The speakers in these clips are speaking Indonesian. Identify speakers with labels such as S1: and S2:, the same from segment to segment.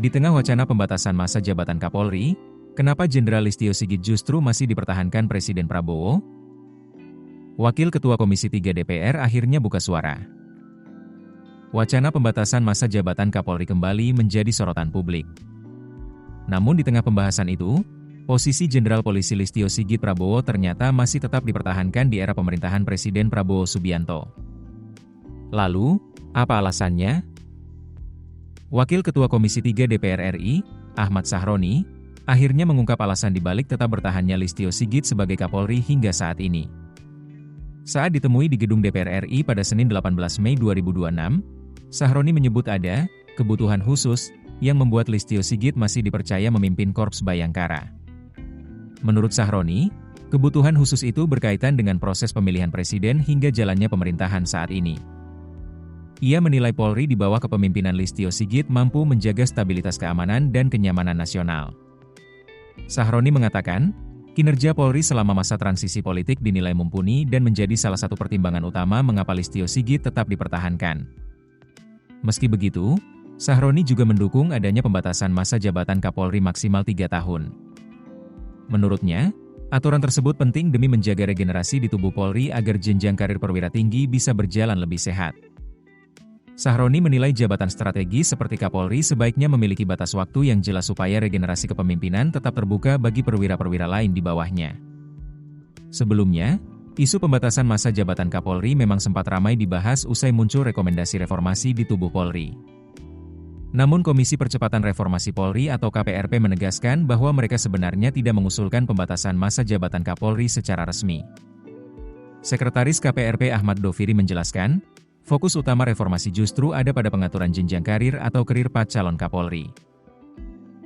S1: Di tengah wacana pembatasan masa jabatan Kapolri, kenapa Jenderal Listio Sigit justru masih dipertahankan Presiden Prabowo? Wakil Ketua Komisi 3 DPR akhirnya buka suara. Wacana pembatasan masa jabatan Kapolri kembali menjadi sorotan publik. Namun di tengah pembahasan itu, posisi Jenderal Polisi Listio Sigit Prabowo ternyata masih tetap dipertahankan di era pemerintahan Presiden Prabowo Subianto. Lalu, apa alasannya? Wakil Ketua Komisi 3 DPR RI, Ahmad Sahroni, akhirnya mengungkap alasan dibalik tetap bertahannya Listio Sigit sebagai Kapolri hingga saat ini. Saat ditemui di gedung DPR RI pada Senin 18 Mei 2026, Sahroni menyebut ada kebutuhan khusus yang membuat Listio Sigit masih dipercaya memimpin Korps Bayangkara. Menurut Sahroni, kebutuhan khusus itu berkaitan dengan proses pemilihan presiden hingga jalannya pemerintahan saat ini. Ia menilai Polri di bawah kepemimpinan Listio Sigit mampu menjaga stabilitas keamanan dan kenyamanan nasional. Sahroni mengatakan, kinerja Polri selama masa transisi politik dinilai mumpuni dan menjadi salah satu pertimbangan utama mengapa Listio Sigit tetap dipertahankan. Meski begitu, Sahroni juga mendukung adanya pembatasan masa jabatan Kapolri maksimal 3 tahun. Menurutnya, aturan tersebut penting demi menjaga regenerasi di tubuh Polri agar jenjang karir perwira tinggi bisa berjalan lebih sehat. Sahroni menilai jabatan strategis seperti Kapolri sebaiknya memiliki batas waktu yang jelas supaya regenerasi kepemimpinan tetap terbuka bagi perwira-perwira lain di bawahnya. Sebelumnya, isu pembatasan masa jabatan Kapolri memang sempat ramai dibahas usai muncul rekomendasi reformasi di tubuh Polri. Namun Komisi Percepatan Reformasi Polri atau KPRP menegaskan bahwa mereka sebenarnya tidak mengusulkan pembatasan masa jabatan Kapolri secara resmi. Sekretaris KPRP Ahmad Doviri menjelaskan, fokus utama reformasi justru ada pada pengaturan jenjang karir atau karir path calon Kapolri.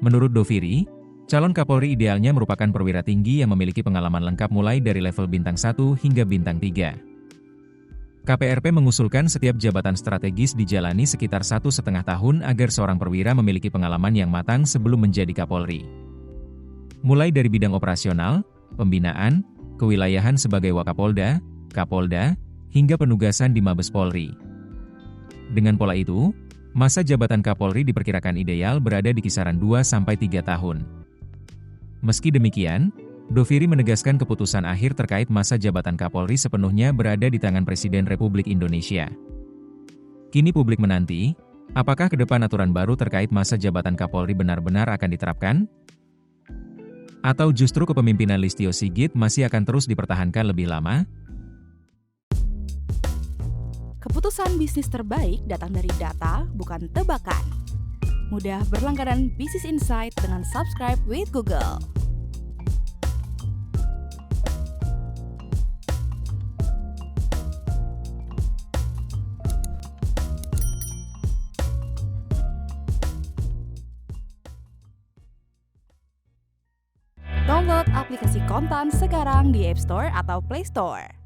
S1: Menurut Doviri, calon Kapolri idealnya merupakan perwira tinggi yang memiliki pengalaman lengkap mulai dari level bintang 1 hingga bintang 3. KPRP mengusulkan setiap jabatan strategis dijalani sekitar 1,5 tahun agar seorang perwira memiliki pengalaman yang matang sebelum menjadi Kapolri. Mulai dari bidang operasional, pembinaan, kewilayahan sebagai Wakapolda, Kapolda, hingga penugasan di Mabes Polri. Dengan pola itu, masa jabatan Kapolri diperkirakan ideal berada di kisaran 2-3 tahun. Meski demikian, Doviri menegaskan keputusan akhir terkait masa jabatan Kapolri sepenuhnya berada di tangan Presiden Republik Indonesia. Kini publik menanti, apakah ke depan aturan baru terkait masa jabatan Kapolri benar-benar akan diterapkan? Atau justru kepemimpinan Listio Sigit masih akan terus dipertahankan lebih lama?
S2: Keputusan bisnis terbaik datang dari data, bukan tebakan. Mudah berlangganan Business Insight dengan subscribe with Google. Download aplikasi Kontan sekarang di App Store atau Play Store.